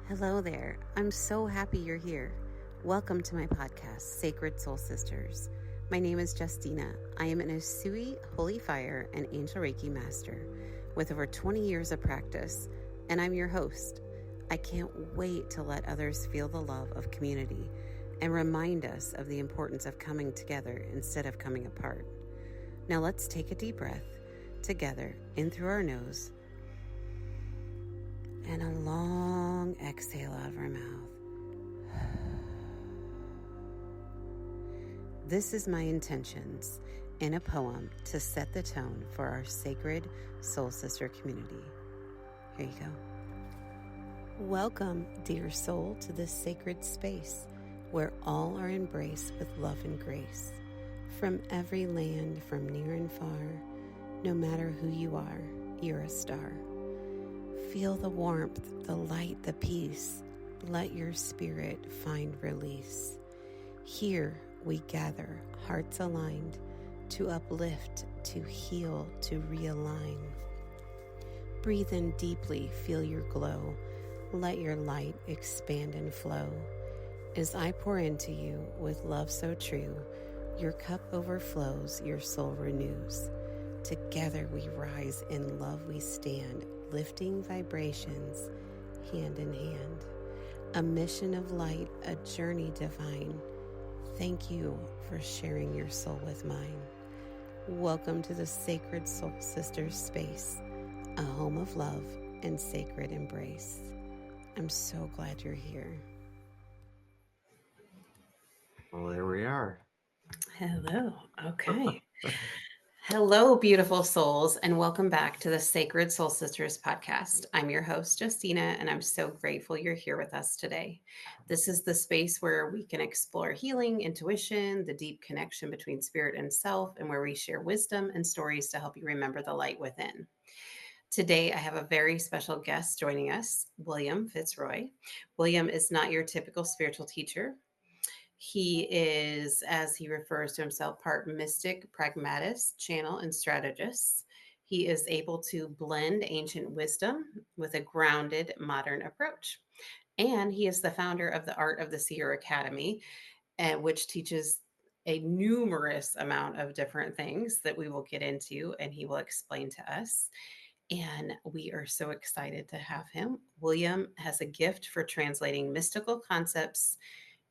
Hello there. I'm so happy you're here. Welcome to my podcast, Sacred Soul Sisters. My name is Justina. I am an Usui Holy Fire and Angel Reiki Master with over 20 years of practice, and I'm your host. I can't wait to let others feel the love of community and remind us of the importance of coming together instead of coming apart. Now let's take a deep breath together in through our nose and a long exhale out of our mouth. This is my intentions in a poem to set the tone for our sacred soul sister community. Here you go. Welcome, dear soul, to this sacred space where all are embraced with love and grace. From every land, from near and far, no matter who you are, you're a star. Feel the warmth, the light, the peace. Let your spirit find release. Here we gather, hearts aligned, to uplift, to heal, to realign. Breathe in deeply, feel your glow. Let your light expand and flow. As I pour into you with love so true, your cup overflows, your soul renews. Together we rise, in love we stand, lifting vibrations hand in hand. A mission of light, a journey divine. Thank you for sharing your soul with mine. Welcome to the Sacred Soul Sisters space, a home of love and sacred embrace. I'm so glad you're here. Well, there we are. Hello. Okay. Hello, beautiful souls, and welcome back to the Sacred Soul Sisters podcast. I'm your host, Justina, and I'm so grateful you're here with us today. This is the space where we can explore healing, intuition, the deep connection between spirit and self, and where we share wisdom and stories to help you remember the light within. Today, I have a very special guest joining us, William Fitzroy. William is not your typical spiritual teacher. He is, as he refers to himself, part mystic, pragmatist, channel, and strategist. He is able to blend ancient wisdom with a grounded modern approach. And he is the founder of the Art of the Seer Academy, which teaches a numerous amount of different things that we will get into and he will explain to us. And we are so excited to have him. William has a gift for translating mystical concepts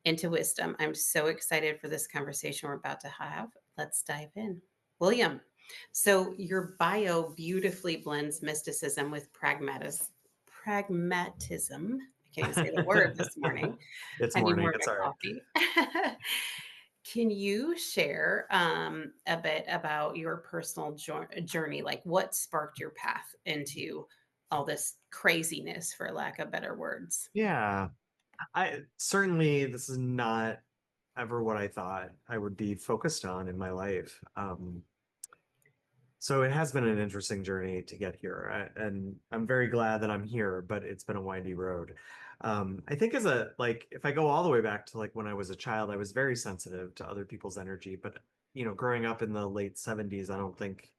into wisdom. I'm so excited for this conversation we're about to have. Let's dive in. William, so your bio beautifully blends mysticism with pragmatism. I can't even say the word this morning. It's I need morning. more of It's my all right. coffee. Can you share a bit about your personal journey? Like what sparked your path into all this craziness, for lack of better words? Yeah. I certainly this is not ever what I thought I would be focused on in my life. So it has been an interesting journey to get here, and I'm very glad that I'm here, but it's been a windy road. I think as a like if I go all the way back to like when I was a child, I was very sensitive to other people's energy, but growing up in the late 70s, I don't think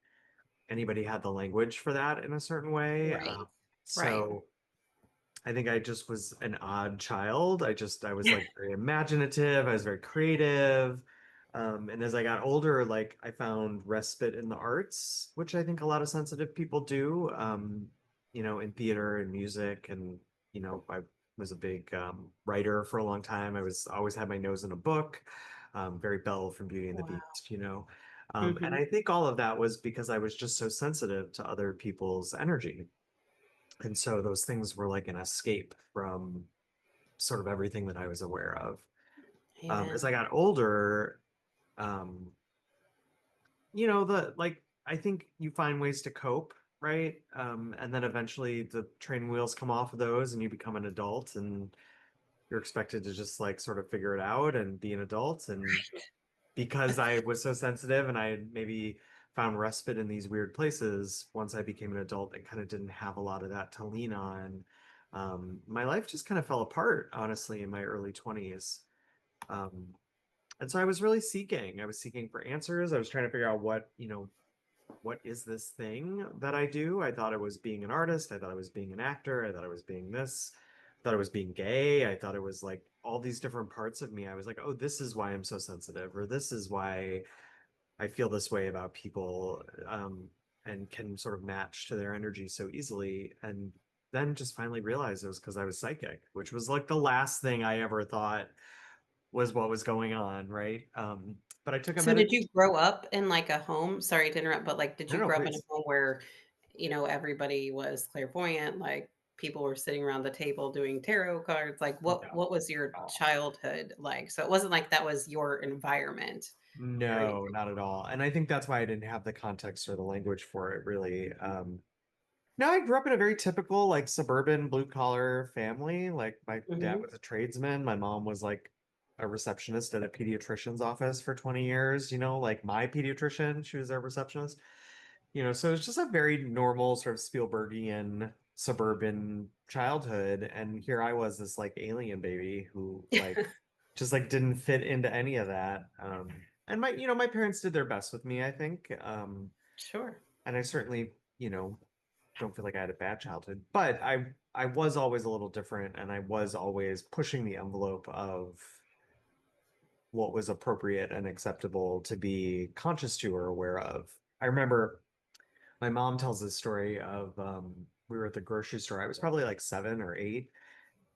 anybody had the language for that in a certain way. Right. Right. So I think I just was an odd child. I was like very imaginative. I was very creative. And as I got older, like I found respite in the arts, which I think a lot of sensitive people do, in theater and music. And, I was a big writer for a long time. I was always had my nose in a book, very Belle from Beauty and the Wow. Beast. And Hmm. I think all of that was because I was just so sensitive to other people's energy. And so those things were like an escape from sort of everything that I was aware of. As I Amen. got older, um, the like I think you find ways to cope, right? And then eventually the training wheels come off of those and you become an adult and you're expected to just like sort of figure it out and be an adult. And because I was so sensitive and I had maybe found respite in these weird places, once I became an adult and kind of didn't have a lot of that to lean on, my life just kind of fell apart, honestly, in my early 20s. Um, and so I was really seeking. I was seeking for answers. I was trying to figure out what is this thing that I do? I thought it was being an artist. I thought I was being an actor. I thought I was being this. thought it was being gay. I thought it was like all these different parts of me. I was like, oh, this is why I'm so sensitive, or this is why I feel this way about people, and can sort of match to their energy so easily. And then just finally realized it was because I was psychic, which was like the last thing I ever thought was what was going on, right? But I took a So minute. did you grow up in, like, a home sorry to interrupt, but, like, did No, you no, grow up in a please. home where, everybody was clairvoyant, like, people were sitting around the table doing tarot cards? Like, what No, was your at all. childhood like? So it wasn't like that was your environment or No, anything. not at all. And I think that's why I didn't have the context or the language for it, really. No, I grew up in a very typical, like, suburban blue collar family. Like, my dad Mhm. was a tradesman. My mom was like a receptionist at a pediatrician's office for 20 years, like my pediatrician, she was a receptionist. So it's just a very normal sort of Spielbergian suburban childhood. And here I was, this like alien baby who like just like didn't fit into any of that. And my parents did their best with me, I think. Sure. And I certainly, don't feel like I had a bad childhood, but I was always a little different, and I was always pushing the envelope of what was appropriate and acceptable to be conscious to or aware of. I remember my mom tells this story of we were at the grocery store. I was probably like 7 or 8,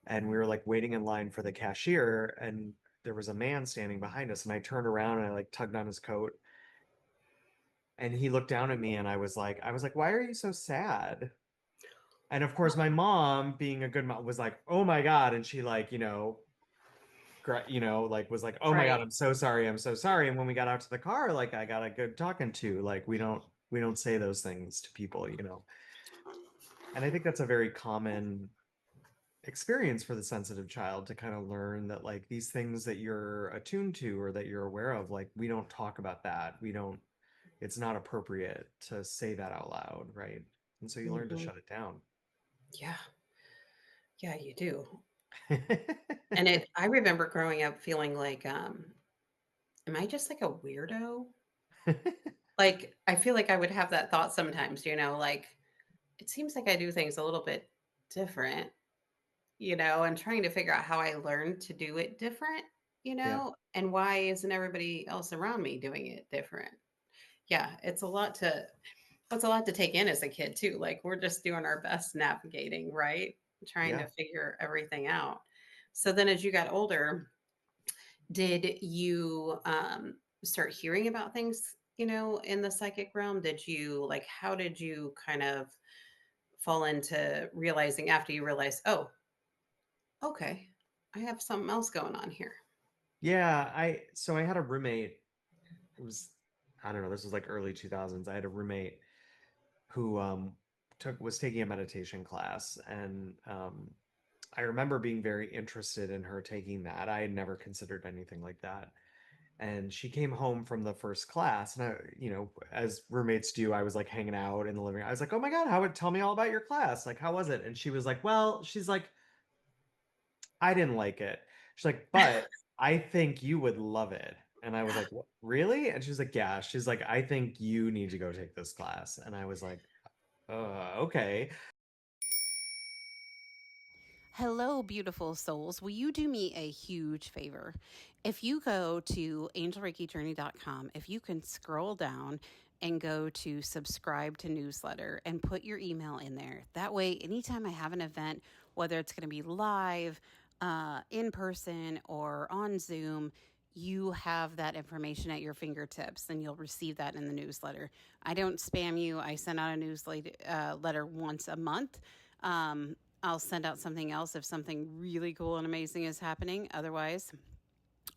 and we were like waiting in line for the cashier, and there was a man standing behind us, and I turned around and I like tugged on his coat, and he looked down at me, and I was like, why are you so sad? And of course, my mom, being a good mom, was like, "Oh my God!" And she like, like was like, "Oh my God, Right. I'm so sorry, I'm so sorry." And when we got out to the car, like I got a good talking to. Like we don't say those things to people. And I think that's a very common experience for the sensitive child to kind of learn that like these things that you're attuned to or that you're aware of, like we don't talk about that. We don't. It's not appropriate to say that out loud, right? And so you learn to Mhm. shut it down. Yeah. Yeah, you do. And I remember growing up feeling like, am I just like a weirdo? Like, I feel like I would have that thought sometimes, like, it seems like I do things a little bit different, and trying to figure out how I learned to do it different, Yeah. and why isn't everybody else around me doing it different? Yeah, it's a lot to take in as a kid too. Like we're just doing our best navigating, right? Trying Yeah. to figure everything out. So then as you got older, did you start hearing about things, in the psychic realm? Did you like how did you kind of fall into realizing after you realized, oh, okay, I have something else going on here? Yeah, I had a roommate. It was, I don't know, this was like early 2000s. I had a roommate who took was taking a meditation class, and I remember being very interested in her taking that. I had never considered anything like that. And she came home from the first class, and as roommates do, I was like hanging out in the living room. I was like, "Oh my God, how would tell me all about your class? Like, how was it?" And she was like, "Well, she's like, I didn't like it." She's like, "But I think you would love it." And I was like, "What? Really?" And she's like, "Yeah." She's like, "I think you need to go take this class." And I was like, okay." Hello, beautiful souls. Will you do me a huge favor? If you go to angelreikijourney.com, if you can scroll down and go to subscribe to newsletter and put your email in there. That way, anytime I have an event, whether it's going to be live, in person, or on Zoom, you have that information at your fingertips and you'll receive that in the newsletter. I don't spam you. I send out a newsletter letter once a month. I'll send out something else if something really cool and amazing is happening. Otherwise,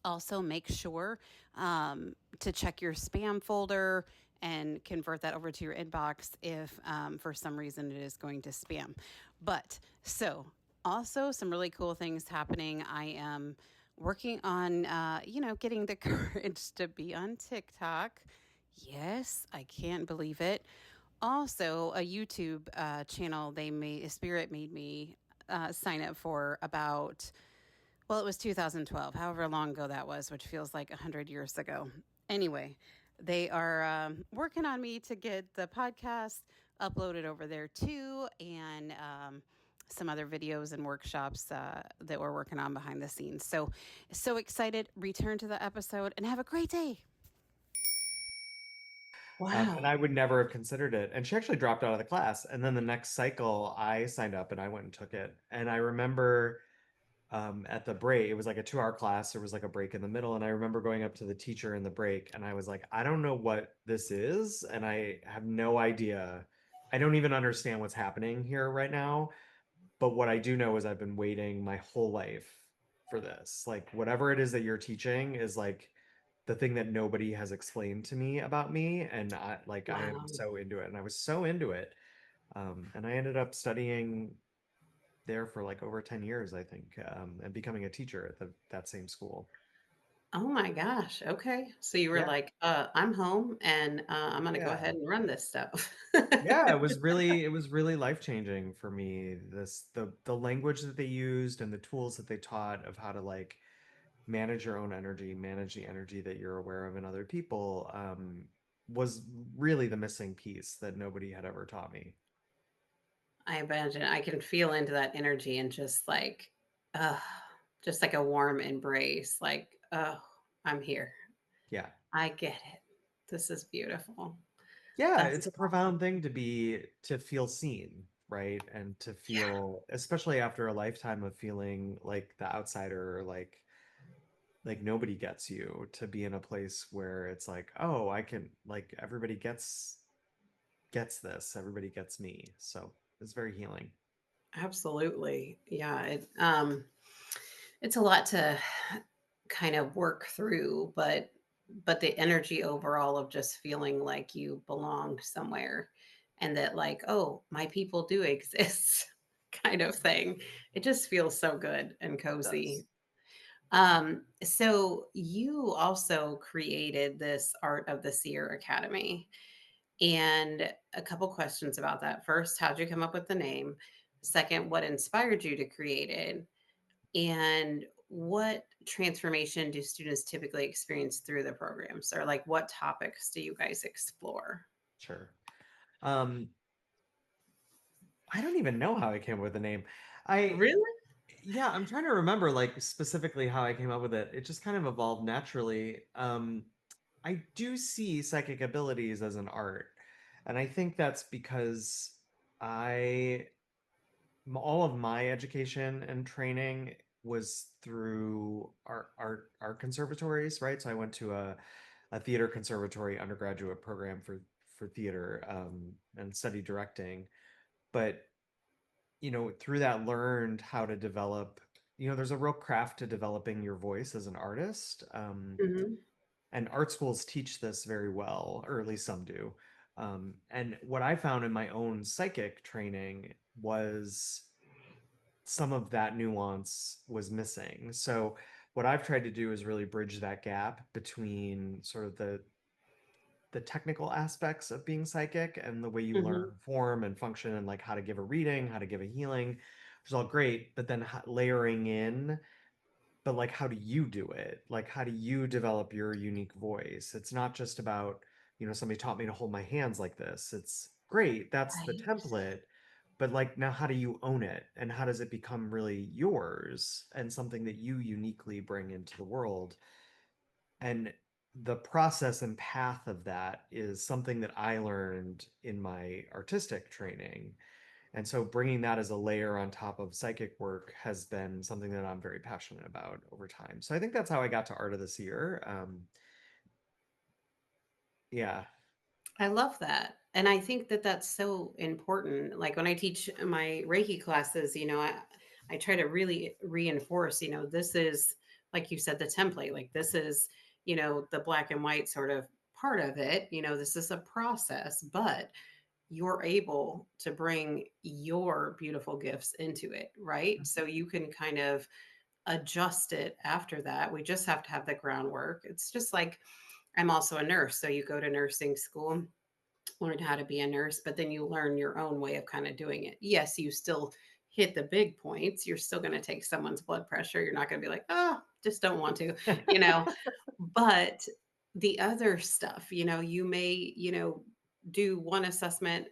also make sure to check your spam folder and convert that over to your inbox if for some reason it is going to spam. But so, also some really cool things happening. I am working on, getting the courage to be on TikTok. Yes, I can't believe it. Also, a YouTube channel Spirit made me sign up for about, well, it was 2012, however long ago that was, which feels like 100 years ago. Anyway, they are working on me to get the podcast uploaded over there too. And some other videos and workshops that we're working on behind the scenes. So excited. Return to the episode and have a great day. And I would never have considered it. And she actually dropped out of the class. And then the next cycle, I signed up and I went and took it. And I remember at the break, it was like a 2 hour class. There was like a break in the middle. And I remember going up to the teacher in the break and I was like, I don't know what this is. And I have no idea. I don't even understand what's happening here right now. But what I do know is I've been waiting my whole life for this. Like, whatever it is that you're teaching is like the thing that nobody has explained to me about me. And I am Wow. so into it. And I was so into it. And I ended up studying there for like over 10 years, I think, and becoming a teacher at that same school. Oh my gosh. Okay. So you were Yeah. like, I'm home and I'm going to go Yeah. ahead and run this stuff. Yeah, it was really life-changing for me. The language that they used and the tools that they taught of how to like manage your own energy, manage the energy that you're aware of in other people, was really the missing piece that nobody had ever taught me. I imagine I can feel into that energy and uh, just like a warm embrace. Like, oh, I'm here. Yeah. I get it. This is beautiful. Yeah, That's it's a awesome. profound thing to feel seen, right? And to Yeah. feel, especially after a lifetime of feeling like the outsider, like nobody gets you, to be in a place where it's like, oh, I can, like, everybody gets this, everybody gets me. So it's very healing. Absolutely. Yeah. It's a lot to kind of work through, but the energy overall of just feeling like you belong somewhere and that like, oh, my people do exist kind of thing. It just feels so good and It cozy. does. So you also created this Art of the Seer Academy. And a couple questions about that. First, how'd you come up with the name? Second, what inspired you to create it? And what transformation do students typically experience through the programs? Or like what topics do you guys explore? Sure. Um, I don't even know how I came up with the name. I Really? Yeah, I'm trying to remember like specifically how I came up with it. It just kind of evolved naturally. I do see psychic abilities as an art, and I think that's because I all of my education and training was through art conservatories, right? So I went to a theater conservatory undergraduate program for theater, and studied directing. But through that learned how to develop, there's a real craft to developing your voice as an artist. Hmm. And art schools teach this very well, or at least some do. And what I found in my own psychic training was some of that nuance was missing. So what I've tried to do is really bridge that gap between sort of the technical aspects of being psychic and the way you Hmm. learn form and function and like how to give a reading, how to give a healing, which is all great, but then layering in, but like how do you do it? Like how do you develop your unique voice? It's not just about, somebody taught me to hold my hands like this. It's great, that's the Right. template, but like now how do you own it and how does it become really yours and something that you uniquely bring into the world? And the process and path of that is something that I learned in my artistic training. And so bringing that as a layer on top of psychic work has been something that I'm very passionate about over time. So I think that's how I got to Art of this Year. Yeah, I love that. And I think that that's so important. Like when I teach my Reiki classes, I try to really reinforce, this is, like you said, the template. Like this is, the black and white sort of part of it. This is a process, but you're able to bring your beautiful gifts into it, right? So you can kind of adjust it after that. We just have to have the groundwork. It's just like I'm also a nurse. So you go to nursing school, learn how to be a nurse, but then you learn your own way of kind of doing it. Yes, you still hit the big points. You're still going to take someone's blood pressure. You're not going to be like, oh, just don't want to, you know. But the other stuff, you may, do one assessment,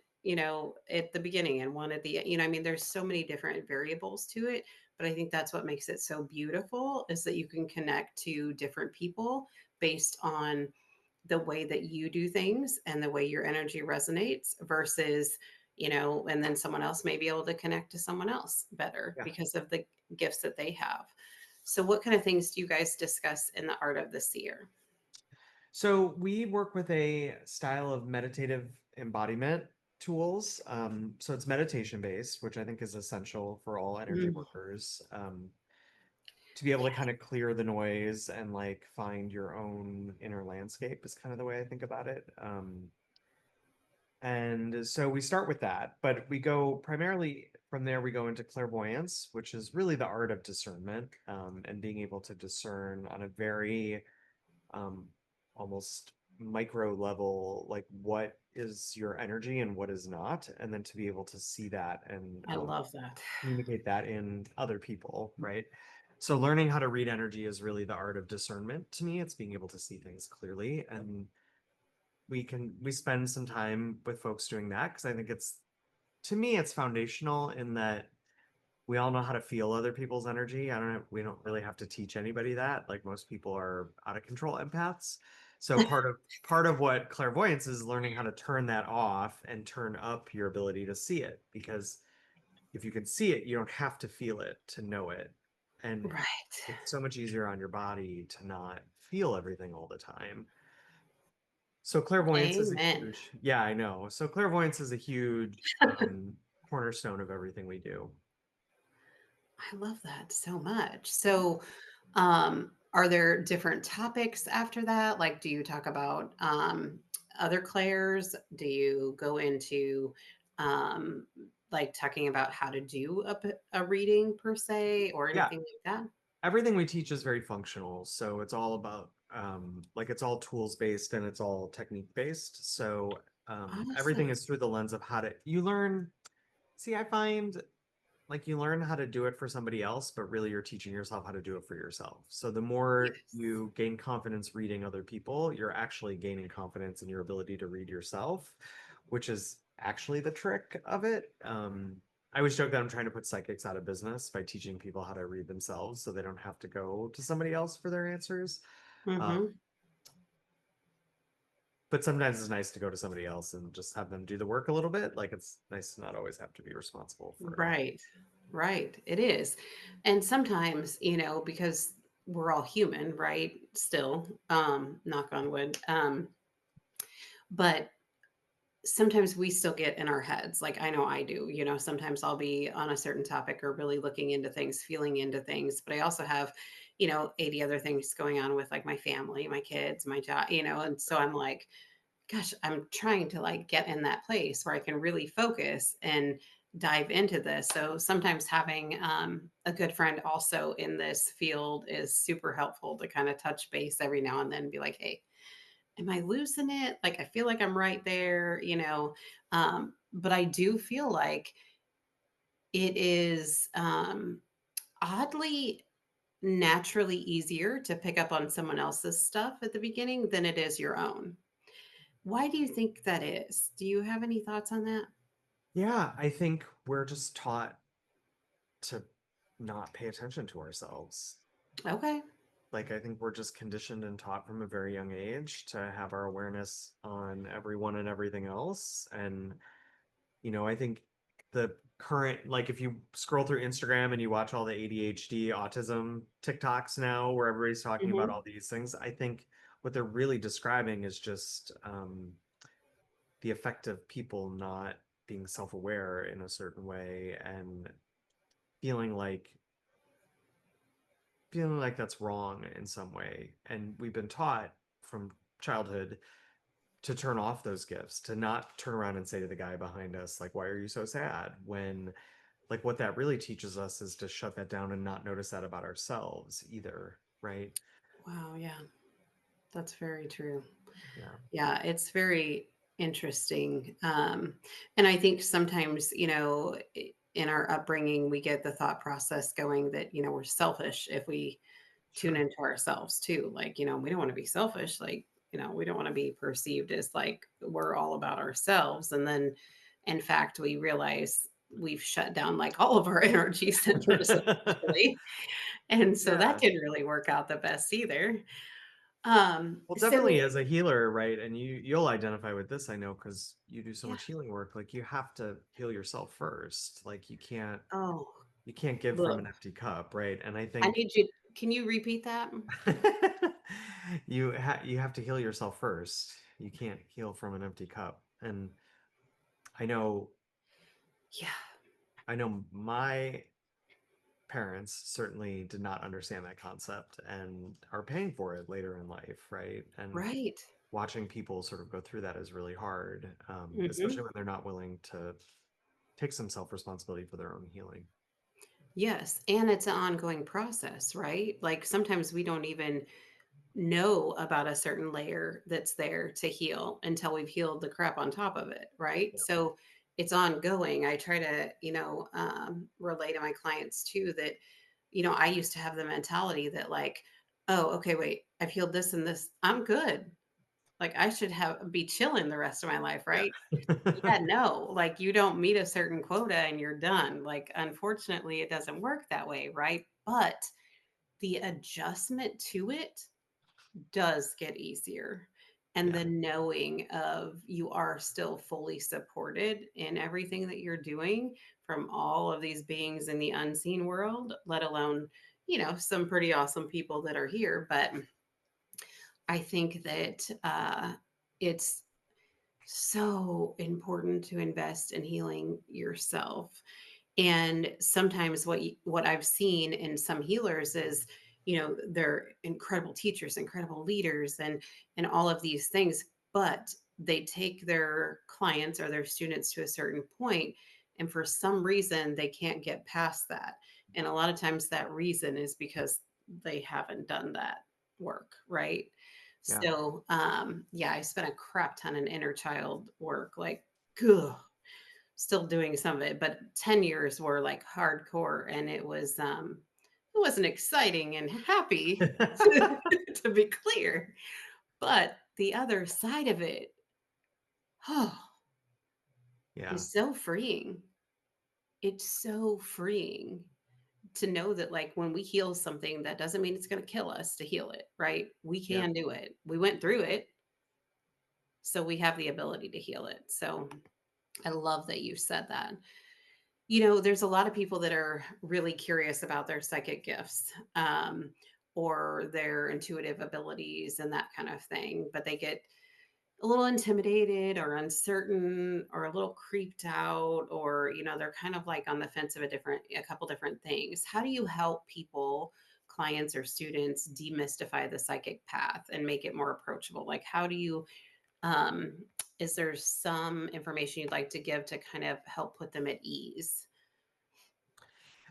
at the beginning and one at the end. I mean, there's so many different variables to it, but I think that's what makes it so beautiful is that you can connect to different people based on the way that you do things and the way your energy resonates versus, and then someone else may be able to connect to someone else better Yeah. because of the gifts that they have. So, what kind of things do you guys discuss in the art of the seer? So we work with a style of meditative embodiment tools. So it's meditation based, which I think is essential for all energy Mm, workers, to be able to kind of clear the noise and like find your own inner landscape is kind of the way I think about it. And so we start with that, but we go primarily from there, we go into clairvoyance, which is really the art of discernment, and being able to discern on a very um, almost micro level, like what is your energy and what is not, and then to be able to see that and I love that. communicate that in other people, right? So learning how to read energy is really the art of discernment to me. It's being able to see things clearly, and we spend some time with folks doing that because I think it's to me it's foundational in that we all know how to feel other people's energy. I don't know, we don't really have to teach anybody that. Like most people are out of control empaths. So part of what clairvoyance is learning how to turn that off and turn up your ability to see it. Because if you can see it, you don't have to feel it to know it. And Right. it's so much easier on your body to not feel everything all the time. So clairvoyance is a Amen. huge, yeah, I know. So clairvoyance is a huge cornerstone of everything we do. I love that so much. So, are there different topics after that? Like, do you talk about other clairs? Do you go into um, like talking about how to do a reading per se or Yeah, anything like that? everything we teach is very functional. So it's all about like it's all tools based and it's all technique based. So everything Awesome. is through the lens of how to you learn. See, I find like you learn how to do it for somebody else, but really you're teaching yourself how to do it for yourself. So the more Yes. you gain confidence reading other people, you're actually gaining confidence in your ability to read yourself, which is actually the trick of it. I always joke that I'm trying to put psychics out of business by teaching people how to read themselves so they don't have to go to somebody else for their answers. Um, Hmm. but sometimes it's nice to go to somebody else and just have them do the work a little bit. Like it's nice to not always have to be responsible for it all. Right. Right. It is. And sometimes, because we're all human, right? Still, knock on wood. But sometimes we still get in our heads. Like I know I do, sometimes I'll be on a certain topic or really looking into things, feeling into things, but I also have, 80 other things going on with like my family, my kids, my job, and so I'm like, gosh, I'm trying to like get in that place where I can really focus and dive into this. So sometimes having a good friend also in this field is super helpful to kind of touch base every now and then and be like, hey, am I losing it? Like, I feel like I'm right there, but I do feel like it is oddly naturally easier to pick up on someone else's stuff at the beginning than it is your own. Why do you think that is? Do you have any thoughts on that? Yeah, I think we're just taught to not pay attention to ourselves. Okay. Like, I think we're just conditioned and taught from a very young age to have our awareness on everyone and everything else. And, I think the current, like, if you scroll through Instagram and you watch all the ADHD, autism TikToks now, where everybody's talking about Hmm. all these things, I think what they're really describing is just the effect of people not being self-aware in a certain way and feeling like feeling like that's wrong in some way. And we've been taught from childhood to turn off those gifts, to not turn around and say to the guy behind us, like, why are you so sad? When, like, what that really teaches us is to shut that down and not notice that about ourselves either, right? Wow. Yeah. That's very true. Yeah. Yeah. It's very interesting. And I think sometimes, in our upbringing, we get the thought process going that, we're selfish if we tune Sure. into ourselves too. Like, we don't want to be selfish. Like, we don't want to be perceived as like we're all about ourselves. And then In fact, we realize we've shut down like all of our energy centers essentially. And so that Yeah. didn't really work out the best either. Well, So definitely as a healer, right? And you'll identify with this, I know, because you do so yeah. much healing work. Like you have to heal yourself first. Like Oh, you can't give from look, an empty cup, right? And I I think need you. Can you repeat that? you have to heal yourself first. You can't heal from an empty cup. And I know Yeah. I know my parents certainly did not understand that concept and are paying for it later in life, right? And Right. watching people sort of go through that is really hard, especially Hmm. when they're not willing to take some self responsibility for their own healing. Yes. And it's an ongoing process, right? Like sometimes we don't even know about a certain layer that's there to heal until we've healed the crap on top of it, right? Yeah. So it's ongoing. I try to, relay to my clients too that, I used to have the mentality that like, oh, okay, wait, I've healed this and this. I'm good. Like I should have be chilling the rest of my life, right? Yeah. Yeah, no, like you don't meet a certain quota and you're done. Like, unfortunately, it doesn't work that way, right? But the adjustment to it does get easier. And Yeah. the knowing of you are still fully supported in everything that you're doing from all of these beings in the unseen world, let alone, some pretty awesome people that are here. But I think that it's so important to invest in healing yourself. And sometimes what I've seen in some healers is, they're incredible teachers, incredible leaders, and all of these things, but they take their clients or their students to a certain point, and for some reason they can't get past that. And a lot of times that reason is because they haven't done that work, right? Yeah. So, yeah, I spent a crap ton in inner child work, like, ugh, still doing some of it, but 10 years were like hardcore and it wasn't exciting and happy to, to be clear. But the other side of it, oh, Yeah. is so freeing. It's so freeing to know that like when we heal something, that doesn't mean it's going to kill us to heal it, right? We Yeah. can do it. We went through it, so we have the ability to heal it. So I love that you said that. There's a lot of people that are really curious about their psychic gifts, or their intuitive abilities and that kind of thing, but they get a little intimidated or uncertain or a little creeped out, or, they're kind of like on the fence of a couple different things. How do you help people, clients or students, demystify the psychic path and make it more approachable? Like, how do you, um, is there some information you'd like to give to kind of help put them at ease?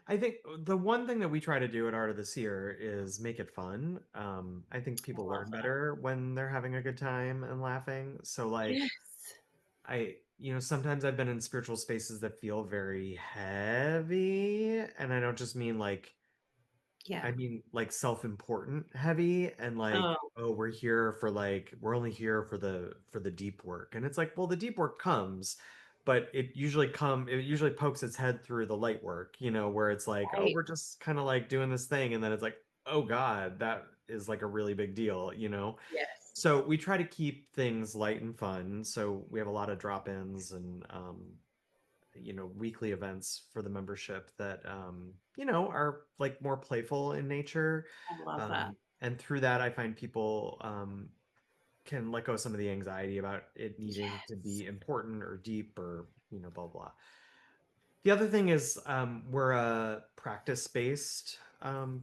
I think the one thing that we try to do at Art of the Seer is make it fun. I think I people love learn that. better when they're having a good time and laughing. So like Yes. sometimes I've been in spiritual spaces that feel very heavy, and I don't just mean like Yeah. I mean like self-important heavy and like, Oh, oh, we're only here for the deep work. And it's like, well, the deep work comes, but it usually pokes its head through the light work, where it's like, oh, right. we're just kind of like doing this thing, and then it's like, oh God, that is like a really big deal. Yes. So we try to keep things light and fun. So we have a lot of drop-ins and weekly events for the membership that are like more playful in nature. I love that. And through that I find people can let go of some of the anxiety about it needing to Yes. be important or deep or blah blah. The other thing is we're a practice-based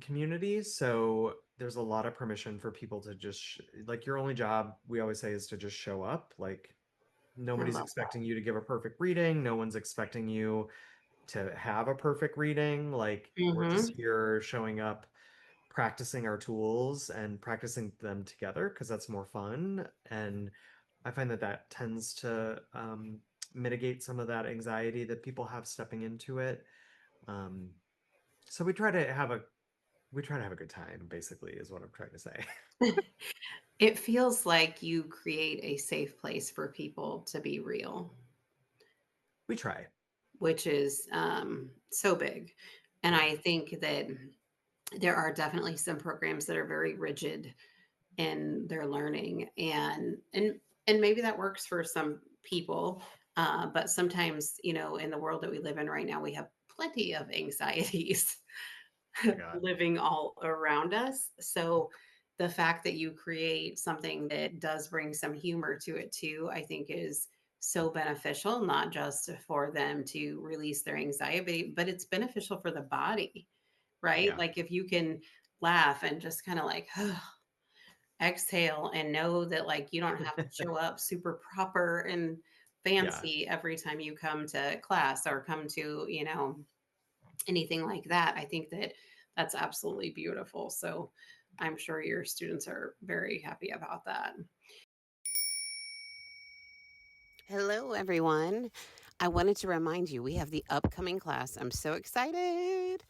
community, so there's a lot of permission for people to just like your only job, we always say, is to just show up. Like I nobody's love that. expecting you to give a perfect reading. No one's expecting you to have a perfect reading. Like we're just Mhm. here showing up, practicing our tools and practicing them together because that's more fun. And I find that that tends to mitigate some of that anxiety that people have stepping into it. Um, so we try to have a good time, basically, is what I'm trying to say. It feels like you create a safe place for people to be real. We try. which is so big. And Yeah. I think that there are definitely some programs that are very rigid in their learning, and maybe that works for some people. But sometimes, in the world that we live in right now, we have plenty of anxieties Oh my God. living all around us. So the fact that you create something that does bring some humor to it too, I think is so beneficial, not just for them to release their anxiety, but it's beneficial for the body, right? Yeah. Like if you can laugh and just kind of like exhale and know that like you don't have to show up super proper and Yeah. fancy every time you come to class or come to, anything like that. I think that that's absolutely beautiful. So I'm sure your students are very happy about that. Hello, everyone. I wanted to remind you we have the upcoming class. I'm so excited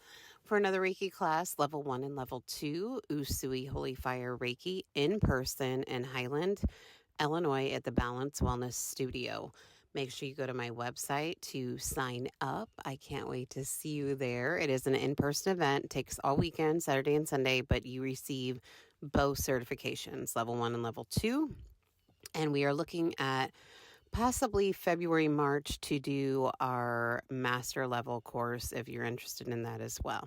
for another Reiki class, level 1 and level 2, Usui Holy Fire Reiki in person in Highland, Illinois at the Balance Wellness Studio. Make sure you go to my website to sign up. I can't wait to see you there. It is an in-person event, takes all weekend, Saturday and Sunday, but you receive both certifications, level 1 and level 2. And we are looking at possibly February, March to do our master level course if you're interested in that as well.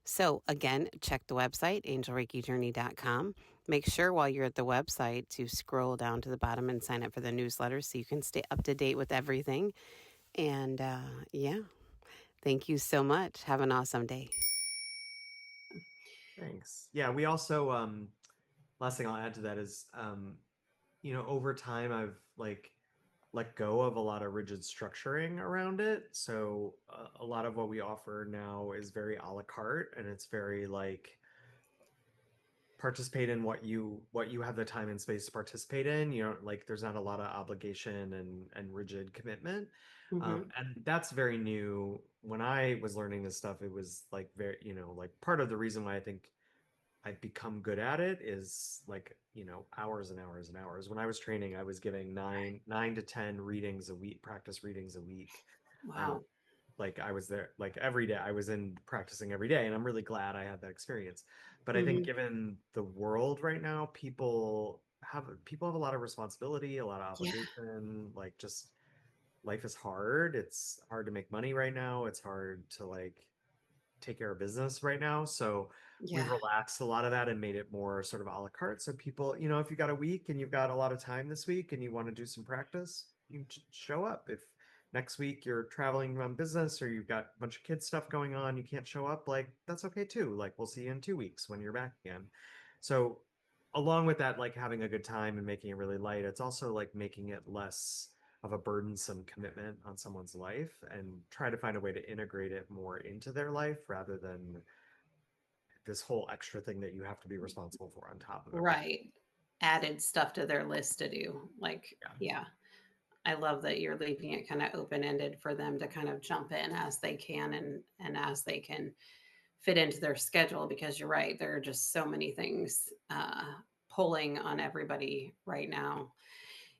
So again, check the website, angelreikijourney.com. Make sure while you're at the website to scroll down to the bottom and sign up for the newsletter so you can stay up to date with everything. And yeah, thank you so much. Have an awesome day. Thanks. Yeah, we also last thing I'll add to that is over time I've like let go of a lot of rigid structuring around it. So a lot of what we offer now is very a la carte, and it's very like participate in what you have the time and space to participate in. Like there's not a lot of obligation and rigid commitment. Mm-hmm. And that's very new. When I was learning this stuff, it was like very, like part of the reason why I think I've become good at it is like, hours and hours and hours. When I was training, I was giving nine to 10 readings a week, practice readings a week. Um, Wow. like I was there like every day. I was in practicing every day, and I'm really glad I had that experience. But I think Mm-hmm. given the world right now, people have a lot of responsibility, a lot of Yeah. obligation, like just life is hard. It's hard to make money right now. It's hard to like take care of business right now. So we've Yeah. relaxed a lot of that and made it more sort of a la carte. So people, if you got a week and you've got a lot of time this week and you want to do some practice, you show up. If next week you're traveling on business or you've got a bunch of kids stuff going on, you can't show up, like that's okay too. Like we'll see you in 2 weeks when you're back again. So along with that, like having a good time and making it really light, it's also like making it less of a burdensome commitment on someone's life and try to find a way to integrate it more into their life rather than this whole extra thing that you have to be responsible for on top of everything. Right. Added stuff to their list to do. Like, Yeah. yeah. I love that you're leaving it kind of open ended for them to kind of jump in as they can and as they can fit into their schedule, because you're right, there are just so many things pulling on everybody right now.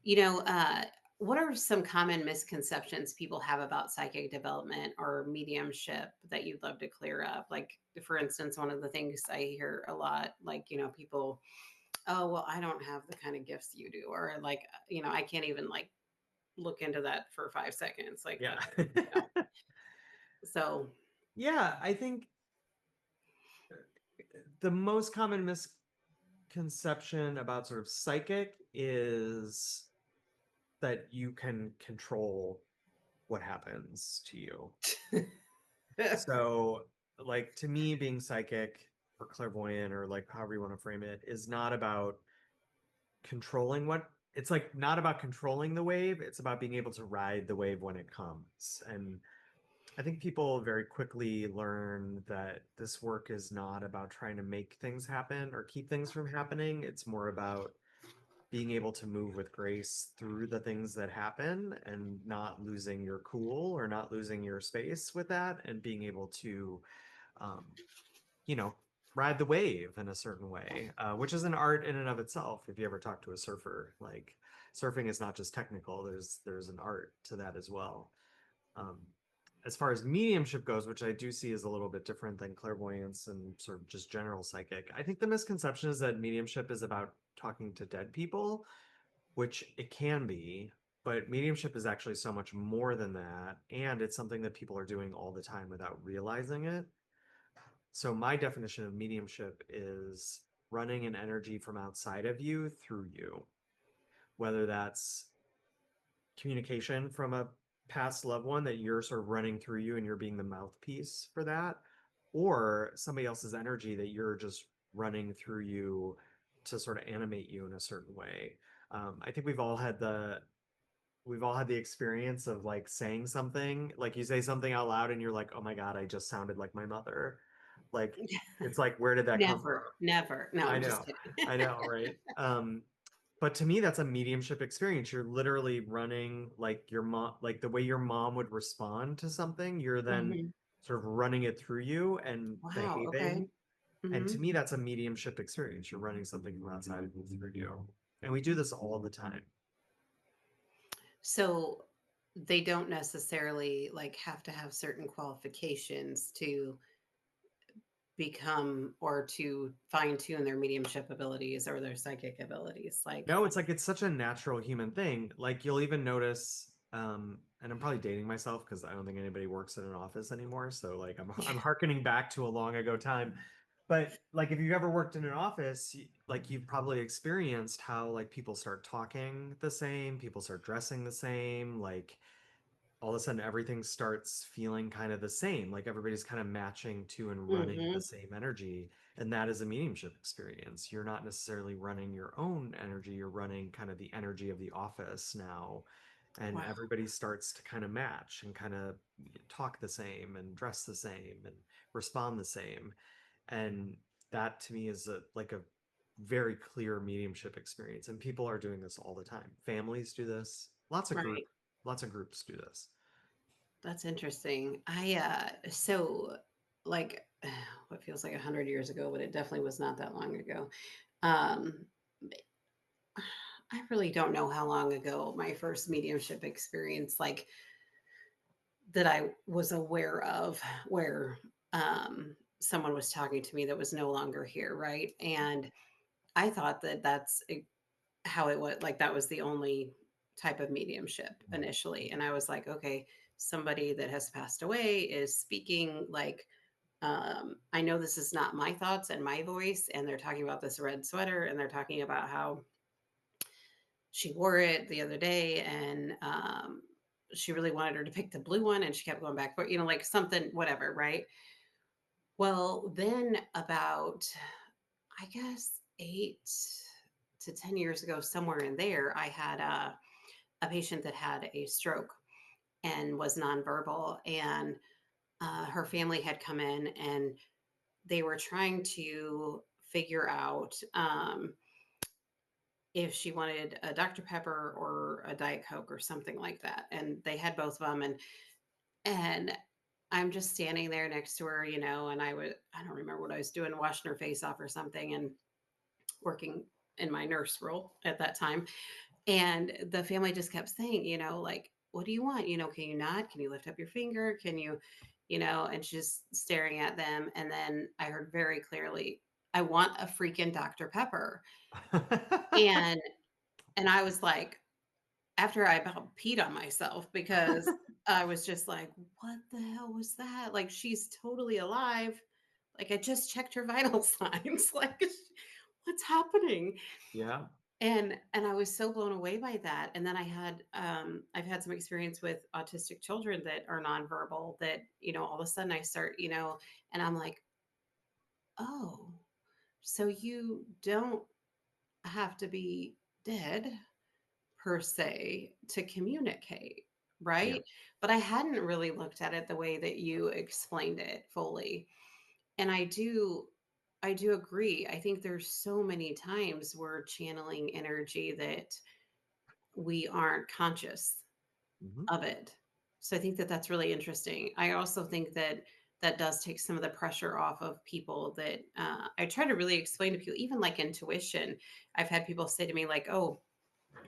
You know, what are some common misconceptions people have about psychic development or mediumship that you'd love to clear up? Like, for instance, one of the things I hear a lot, like, people, oh, well, I don't have the kind of gifts you do, or like, I can't even like look into that for 5 seconds. Like, Yeah. so Yeah, I think the most common misconception about sort of psychic is that you can control what happens to you. So, like to me, being psychic or clairvoyant or like however you want to frame it is not about controlling what it's like not about controlling the wave, it's about being able to ride the wave when it comes. And I think people very quickly learn that this work is not about trying to make things happen or keep things from happening. It's more about being able to move with grace through the things that happen and not losing your cool or not losing your space with that, and being able to um, you know, ride the wave in a certain way, which is an art in and of itself. If you ever talk to a surfer, like surfing is not just technical. There's an art to that as well. Um, as far as mediumship goes, which I do see is a little bit different than clairvoyance and sort of just general psychic, I think the misconception is that mediumship is about talking to dead people, which it can be, but mediumship is actually so much more than that. And it's something that people are doing all the time without realizing it. So, my definition of mediumship is running an energy from outside of you through you, whether that's communication from a past loved one that you're sort of running through you and you're being the mouthpiece for that, or somebody else's energy that you're just running through you to sort of animate you in a certain way. I think we've all had the experience of like saying something, like you say something out loud and you're like, oh my God, I just sounded like my mother. Like, it's like, where did that come from? Never, never. No, I I'm just know, kidding. I know, right? But to me, that's a mediumship experience. You're literally running like your mom, like the way your mom would respond to something, you're then Mhm. sort of running it through you and Wow. Okay. behaving. And to Hmm. me, that's a mediumship experience. You're running something from outside of you through you. And we do this all the time. So they don't necessarily like have to have certain qualifications to become or to fine tune their mediumship abilities or their psychic abilities. Like, No, it's like it's such a natural human thing. Like you'll even notice, and I'm probably dating myself because I don't think anybody works in an office anymore. So like I'm hearkening back to a long ago time. But like if you've ever worked in an office, like you've probably experienced how like people start talking the same, people start dressing the same, like all of a sudden everything starts feeling kind of the same. Like everybody's kind of matching to and running the hmm, same energy. And that is a mediumship experience. You're not necessarily running your own energy, you're running kind of the energy of the office now. And wow, everybody starts to kind of match and kind of talk the same and dress the same and respond the same. And that to me is like a very clear mediumship experience. And people are doing this all the time. Families do this. right. Lots of groups do this. That's interesting. So like what feels like 100 years ago, but it definitely was not that long ago. Um, I really don't know how long ago my first mediumship experience, like that I was aware of, where someone was talking to me that was no longer here, right? And I thought that how it was, like that was the only type of mediumship initially. And I was like, okay, somebody that has passed away is speaking like, I know this is not my thoughts and my voice, and they're talking about this red sweater, and they're talking about how she wore it the other day, and she really wanted her to pick the blue one, and she kept going back for, like something, whatever, right? Well, then about, I guess, 8 to 10 years ago, somewhere in there, I had a patient that had a stroke and was nonverbal, and her family had come in and they were trying to figure out if she wanted a Dr. Pepper or a Diet Coke or something like that. And they had both of them. And I'm just standing there next to her, and I don't remember what I was doing, washing her face off or something, and working in my nurse role at that time. And the family just kept saying, like, what do you want? Can you nod? Can you lift up your finger? Can you, and she's just staring at them. And then I heard very clearly, I want a freaking Dr. Pepper. And I was like, after I about peed on myself, because I was just like, what the hell was that? Like, she's totally alive. Like, I just checked her vital signs. Like, what's happening? Yeah. And I was so blown away by that. And then I've had some experience with autistic children that are nonverbal, that, all of a sudden I start, and I'm like, oh, so you don't have to be dead per se to communicate, Yeah. right? But I hadn't really looked at it the way that you explained it fully. And I do agree. I think there's so many times we're channeling energy that we aren't conscious Mhm. of it. So I think that that's really interesting. I also think that that does take some of the pressure off of people, that I try to really explain to people, even like intuition. I've had people say to me like, oh,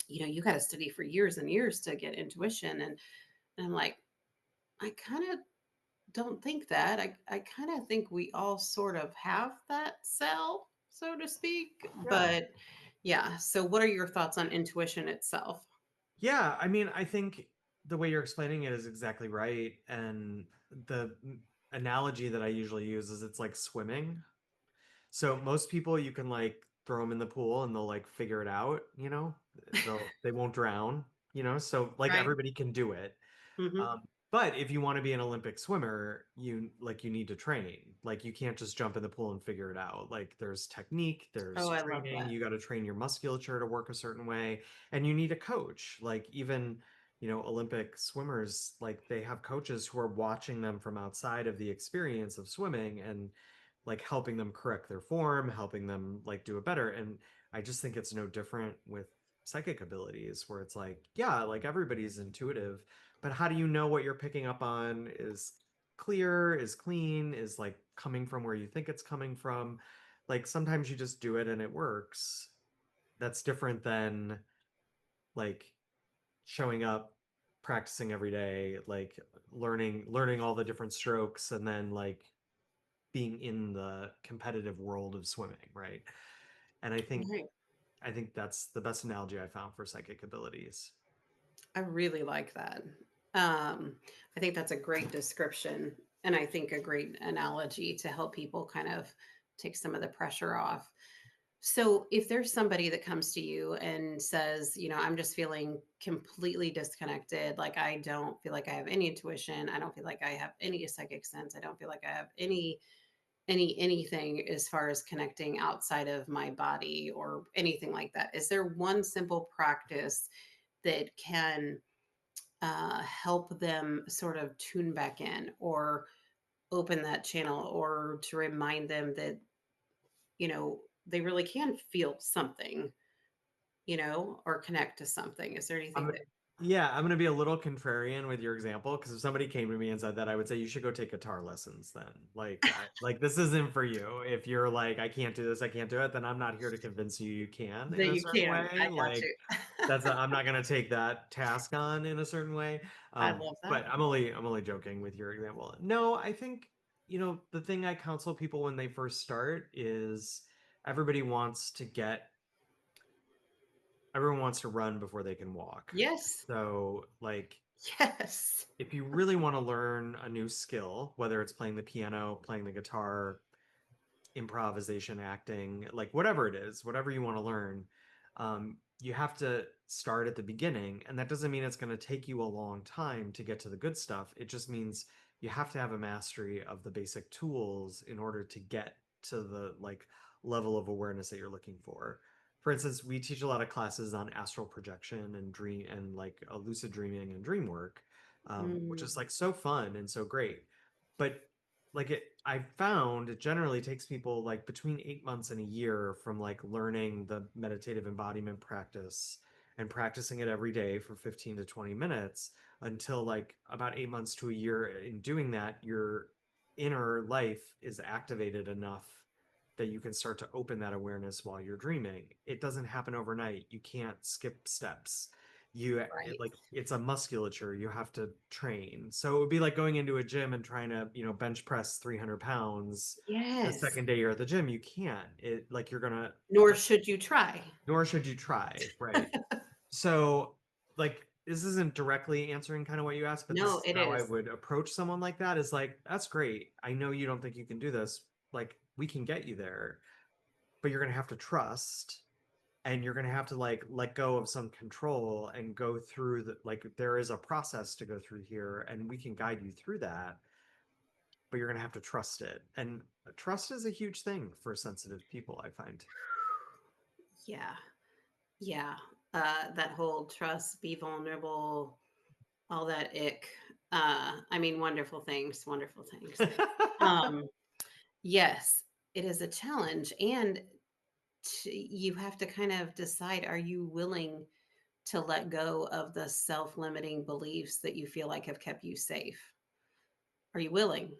you got to study for years and years to get intuition. And I'm like, I kind of don't think that. I kind of think we all sort of have that cell, so to speak. Yeah. But yeah, so what are your thoughts on intuition itself? Yeah, I mean, I think the way you're explaining it is exactly right. And the analogy that I usually use is it's like swimming. So most people you can like throw them in the pool and they'll like figure it out, they won't drown, so like Right. everybody can do it. Hmm. But if you want to be an Olympic swimmer, you need to train. Like you can't just jump in the pool and figure it out. Like there's technique, Oh, there's I love training, that. you got to train your musculature to work a certain way, and you need a coach. Like even, Olympic swimmers, like they have coaches who are watching them from outside of the experience of swimming and like helping them correct their form, helping them like do it better. And I just think it's no different with psychic abilities where it's like, yeah, like everybody's intuitive, but how do you know what you're picking up on is clear, is clean, is like coming from where you think it's coming from? Like sometimes you just do it and it works. That's different than like showing up, practicing every day, like learning all the different strokes and then like being in the competitive world of swimming, right? And Right. I think that's the best analogy I found for psychic abilities. I really like that. I think that's a great description, and I think a great analogy to help people kind of take some of the pressure off. So, if there's somebody that comes to you and says, I'm just feeling completely disconnected, like I don't feel like I have any intuition, I don't feel like I have any psychic sense, I don't feel like I have anything as far as connecting outside of my body or anything like that. Is there one simple practice that can help them sort of tune back in or open that channel or to remind them that, they really can feel something, or connect to something? Is there anything I'm that, Yeah, I'm gonna be a little contrarian with your example because if somebody came to me and said that, I would say you should go take guitar lessons then. Like this isn't for you. If you're like, I can't do this, I can't do it, then I'm not here to convince you you can in that a you certain can? way. I got Like you. I'm not gonna take that task on in a certain way. I love But that. I'm only joking with your example. No, I think, the thing I counsel people when they first start is everybody wants to get everyone wants to run before they can walk. Yes. So, like, Yes. if you really want to learn a new skill, whether it's playing the piano, playing the guitar, improvisation, acting, like whatever it is, whatever you want to learn, you have to start at the beginning. And that doesn't mean it's going to take you a long time to get to the good stuff. It just means you have to have a mastery of the basic tools in order to get to the like level of awareness that you're looking for. For instance, we teach a lot of classes on astral projection and dream and like lucid dreaming and dream work, which Mm, is like so fun and so great. But like I found it generally takes people like between 8 months and a year from like learning the meditative embodiment practice and practicing it every day for 15 to 20 minutes until like about 8 months to a year in doing that, your inner life is activated enough that you can start to open that awareness while you're dreaming. It doesn't happen overnight. You can't skip steps. right. Like it's a musculature you have to train. So it would be like going into a gym and trying to, bench press 300 pounds the Yes. second day you're at the gym. You can't. It like you're gonna, Nor should you try. nor should you try, right? So like this isn't directly answering kind of what you asked, but this No, is it how I is. would approach someone like that is like, that's great. I know you don't think you can do this. Like we can get you there, but you're gonna have to trust and you're going to have to like let go of some control and go through the like there is a process to go through here and we can guide you through that, but you're going to have to trust it. And trust is a huge thing for sensitive people, I find. Yeah. Yeah. That whole trust, be vulnerable, all that ick. I mean, wonderful things, wonderful things. Um, yes, it is a challenge. And you have to kind of decide, are you willing to let go of the self limiting beliefs that you feel like have kept you safe? Are you willing?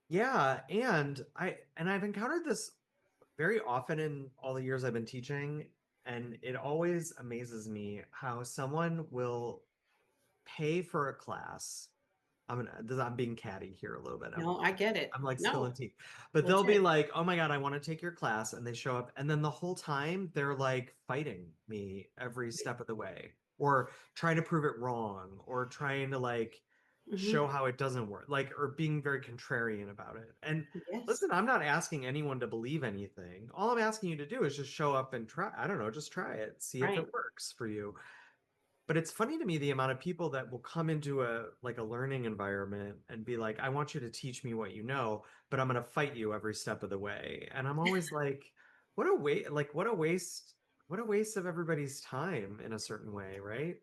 Yeah, and I've encountered this very often in all the years I've been teaching, and it always amazes me how someone will pay for a class I'm being catty here a little bit. No, I get it. I'm like spilling No, tea. But they'll be legit. like, "Oh my God, I want to take your class." And they show up and then the whole time they're like fighting me every step of the way or trying to prove it wrong or trying to like show Hmm. how it doesn't work, like or being very contrarian about it. And Yes. listen, I'm not asking anyone to believe anything. All I'm asking you to do is just show up and try. I don't know, just try it. See if it Right. works for you. But it's funny to me the amount of people that will come into a like a learning environment and be like, I want you to teach me what you know, but I'm going to fight you every step of the way. And I'm always like, what a waste of everybody's time in a certain way, right?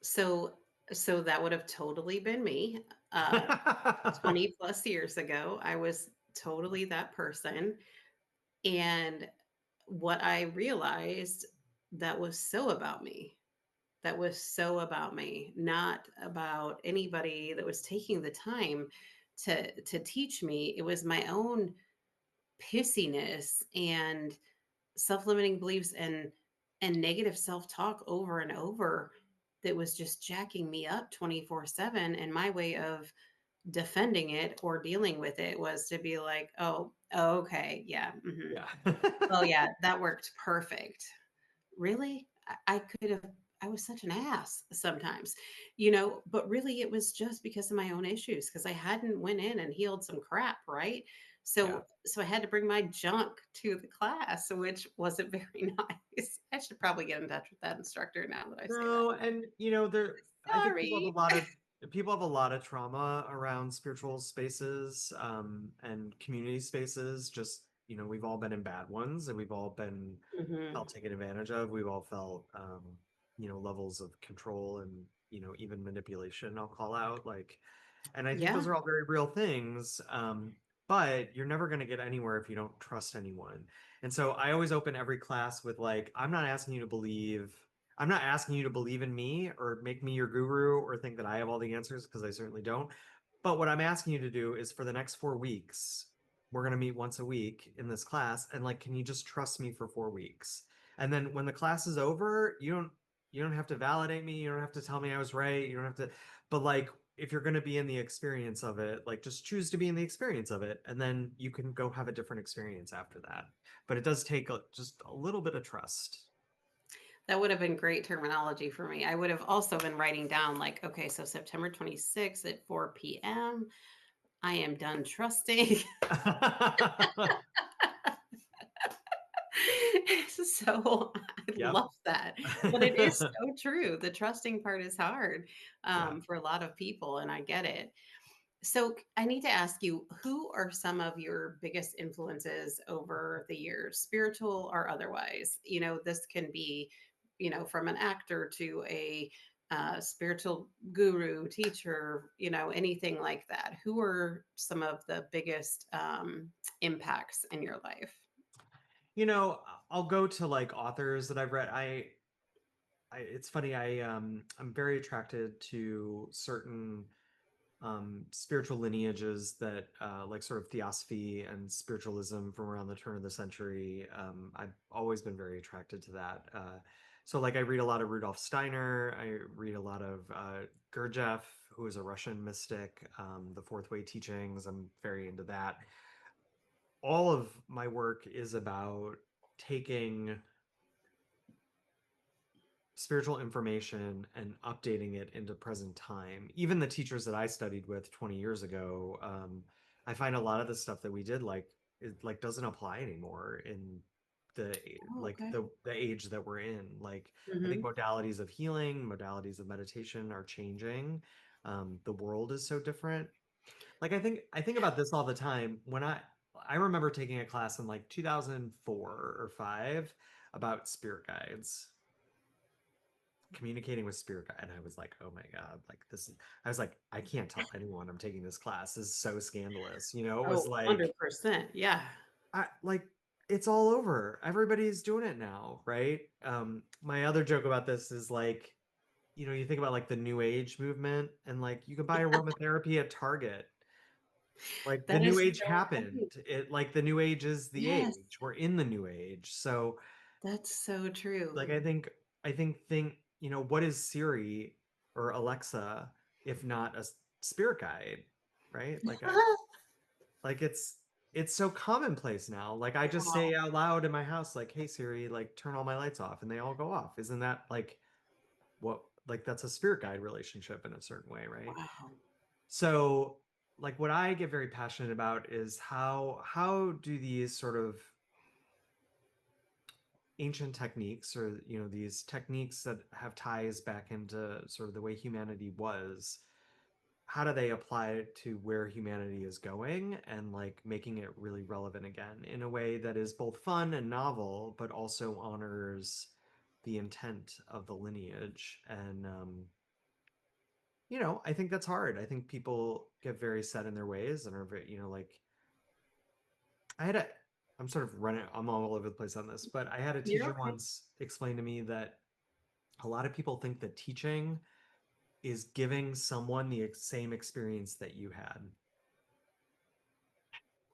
So, so that would have totally been me. Uh, 20 plus years ago, I was totally that person. And what I realized that was so about me, that was so about me, not about anybody that was taking the time to teach me. It was my own pissiness and self-limiting beliefs and negative self-talk over and over that was just jacking me up 24/7, and my way of defending it or dealing with it was to be like, "Oh, okay, yeah, mhm. Yeah. Oh, yeah, that worked perfect." Really? I could have I was such an ass sometimes, but really it was just because of my own issues because I hadn't went in and healed some crap, right? Yeah. So I had to bring my junk to the class, which wasn't very nice. I should probably get in touch with that instructor now that I say that. No, and I think Sorry. people have a lot of trauma around spiritual spaces, and community spaces. Just, we've all been in bad ones and we've all been Mhm. felt taken advantage of. We've all felt, levels of control and, even manipulation, I'll call out. Like, and I think those Yeah. are all very real things. But you're never going to get anywhere if you don't trust anyone. And so I always open every class with like, I'm not asking you to believe in me or make me your guru or think that I have all the answers because I certainly don't. But what I'm asking you to do is for the next 4 weeks, we're going to meet once a week in this class. And like, can you just trust me for 4 weeks? And then when the class is over, you don't have to validate me. You don't have to tell me I was right. You don't have to, but like, if you're going to be in the experience of it, like just choose to be in the experience of it. And then you can go have a different experience after that. But it does take just a little bit of trust. That would have been great terminology for me. I would have also been writing down like, okay, so September 26th at 4 p.m. I am done trusting. So I Yep. love that. But it is so true. The trusting part is hard Yeah. for a lot of people, and I get it. So I need to ask you, who are some of your biggest influences over the years, spiritual or otherwise? This can be, from an actor to a spiritual guru, teacher, anything like that. Who are some of the biggest impacts in your life? I'll go to like authors that I've read. It's funny, I'm very attracted to certain spiritual lineages that like sort of theosophy and spiritualism from around the turn of the century. I've always been very attracted to that. So like I read a lot of Rudolf Steiner, I read a lot of Gurdjieff, who is a Russian mystic, the Fourth Way teachings. I'm very into that. All of my work is about taking spiritual information and updating it into present time. Even the teachers that I studied with 20 years ago, I find a lot of the stuff that we did like it like doesn't apply anymore in the Oh, like okay. the age that we're in. Like I think Hmm. modalities of healing, modalities of meditation are changing. The world is so different. Like I think about this all the time. I remember taking a class in like 2004 or 5 about spirit guides, communicating with spirit guide, and I was like, oh my God, like I was like, I can't tell anyone I'm taking this class. This is so scandalous. It Oh, was like 100%. Yeah. I like it's all over. Everybody's doing it now, right? My other joke about this is like, you think about like the new age movement and like you can buy aromatherapy at Target. Like the That new is age so funny. happened. It like the new age is the Yes, age. We're in the new age. So that's so like true. I think what is Siri or Alexa if not spirit guide, right? Like it's so commonplace now. Like I just say out loud in my house, like, "Hey Siri, like turn all my lights off," and they all go off. Isn't that like what like that's a spirit guide relationship in a certain way, right? Wow. So like what I get very passionate about is how do these sort of ancient techniques, or these techniques that have ties back into sort of the way humanity was, how do they apply it to where humanity is going, and like making it really relevant again in a way that is both fun and novel but also honors the intent of the lineage. And I think that's hard. I think people get very set in their ways and are very, like I had a I'm sort of running, I'm all over the place on this, but I had a You're teacher okay. once explain to me that a lot of people think that teaching is giving someone the same experience that you had.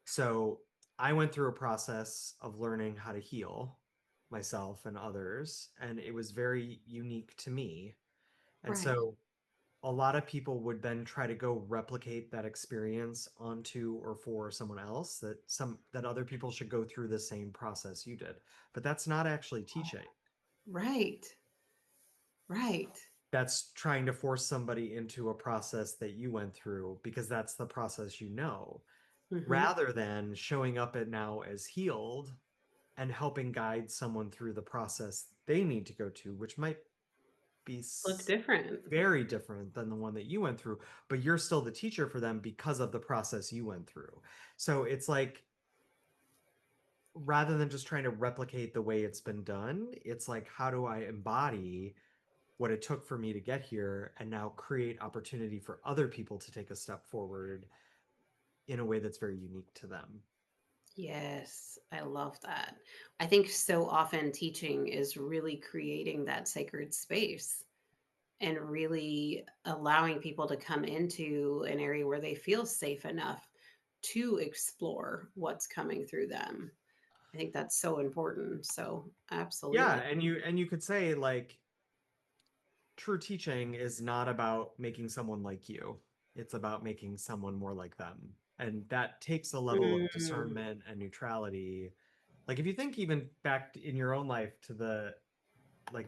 So I went through a process of learning how to heal myself and others, and it was very unique to me. And Right. so a lot of people would then try to go replicate that experience onto or for someone else, that other people should go through the same process you did. But that's not actually teaching. Right. Right. That's trying to force somebody into a process that you went through because that's the process Mm-hmm. rather than showing up at now as healed and helping guide someone through the process they need to go to, which might be Look different. very different than the one that you went through, but you're still the teacher for them because of the process you went through. So it's like, rather than just trying to replicate the way it's been done, it's like, how do I embody what it took for me to get here and now create opportunity for other people to take a step forward in a way that's very unique to them? Yes, I love that. I think so often teaching is really creating that sacred space and really allowing people to come into an area where they feel safe enough to explore what's coming through them. I think that's so important. So, Yeah, absolutely. and you could say like true teaching is not about making someone like you. It's about making someone more like them. And that takes a level of Mm, discernment and neutrality. Like if you think even back in your own life to the like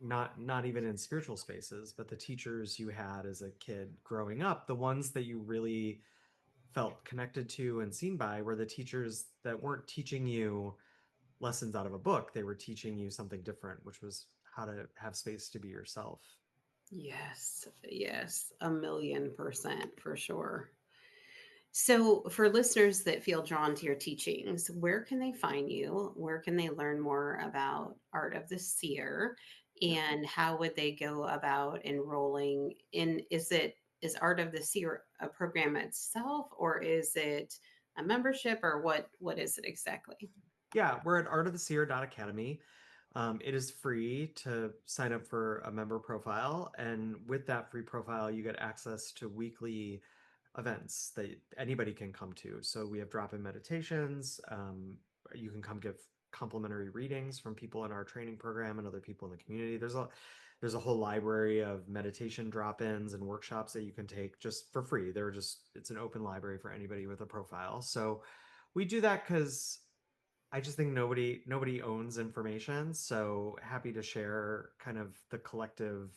not even in spiritual spaces, but the teachers you had as a kid growing up, the ones that you really felt connected to and seen by were the teachers that weren't teaching you lessons out of a book. They were teaching you something different, which was how to have space to be yourself. yes, yes, 1,000,000% for sure. So, for listeners that feel drawn to your teachings, where can they find you? Where can they learn more about Art of the Seer? Yeah. And how would they go about enrolling in? Is Art of the Seer a program itself, or is it a membership, or what is it exactly? Yeah, we're at artoftheseer.academy. It is free to sign up for a member profile, and with that free profile, you get access to weekly events that anybody can come to. So we have drop-in meditations. You can come give complimentary readings from people in our training program and other people in the community. There's a whole library of meditation drop-ins and workshops that you can take just for free. It's an open library for anybody with a profile. So we do that because I just think nobody owns information, so happy to share kind of the collective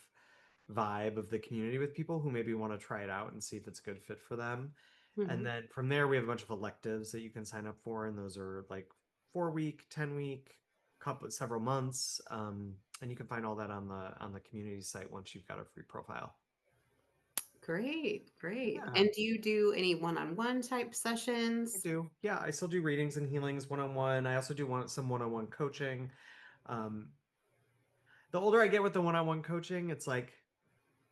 vibe of the community with people who maybe want to try it out and see if it's a good fit for them. And Mhm. then from there, we have a bunch of electives that you can sign up for, and those are like 4 week, 10 week, several months, and you can find all that on the community site once you've got a free profile. Great, great. Yeah. And do you do any one-on-one type I sessions? do. Yeah, I still do readings and healings one-on-one. I also do some one-on-one coaching. Um, the older I get with the one-on-one coaching, it's like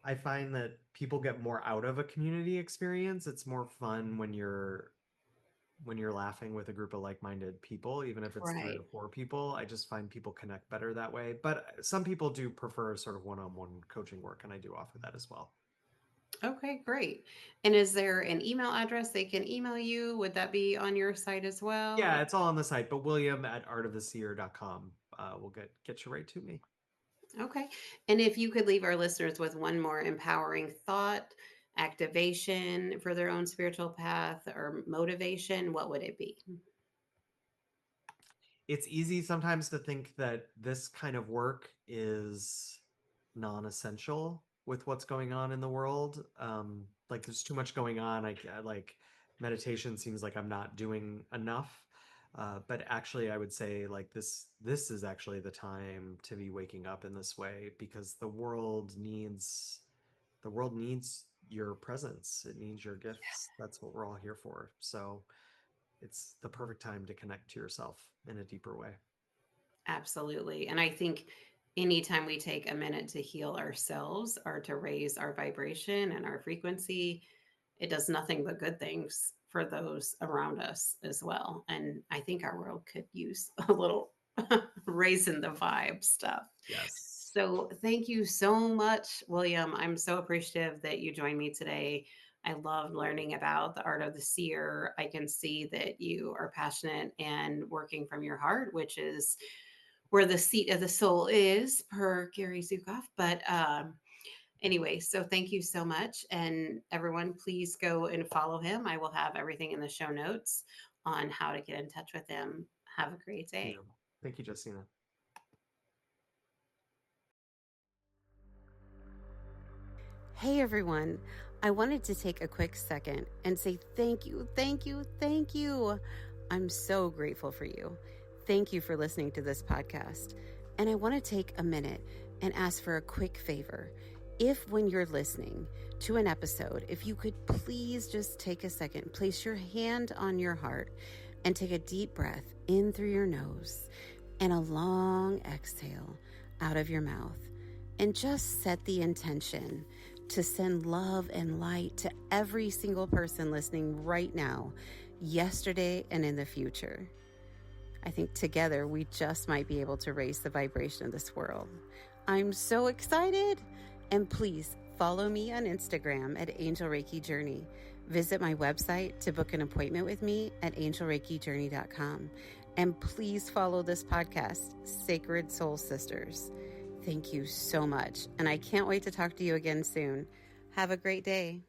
I find that people get more out of a community experience. It's more fun when you're laughing with a group of like-minded people, even if it's three Right. or four people. I just find people connect better that way. But some people do prefer sort of one-on-one coaching work, and I do offer that as well. Okay, great. And is there an email address they can email you? Would that be on your site as well? Yeah, it's all on the site, but William at artoftheseer.com will get you right to me. Okay. And if you could leave our listeners with one more empowering thought, activation for their own spiritual path, or motivation, what would it be? It's easy sometimes to think that this kind of work is non-essential with what's going on in the world. Like there's too much going on. Like meditation seems like I'm not doing enough. But actually, I would say like this is actually the time to be waking up in this way, because the world needs your presence. It needs your gifts. That's what we're all here for. So it's the perfect time to connect to yourself in a deeper way. Absolutely. And I think anytime we take a minute to heal ourselves or to raise our vibration and our frequency, it does nothing but good things for those around us as well. And I think our world could use a little raising the vibe stuff. Yes. So thank you so much, William. I'm so appreciative that you joined me today. I love learning about the art of the seer. I can see that you are passionate and working from your heart, which is where the seat of the soul is, per Gary Zukav. But anyway, so thank you so much. And everyone, please go and follow him. I will have everything in the show notes on how to get in touch with him. Have a great day. Thank you, Justina. Hey everyone, I wanted to take a quick second and say thank you, thank you, thank you. I'm so grateful for you. Thank you for listening to this podcast. And I want to take a minute and ask for a quick favor. If when you're listening to an episode, if you could please just take a second, place your hand on your heart and take a deep breath in through your nose and a long exhale out of your mouth, and just set the intention to send love and light to every single person listening right now, yesterday, and in the future. I think together we just might be able to raise the vibration of this world. I'm so excited. And please follow me on Instagram at Angel Reiki Journey. Visit my website to book an appointment with me at angelreikijourney.com. And please follow this podcast, Sacred Soul Sisters. Thank you so much. And I can't wait to talk to you again soon. Have a great day.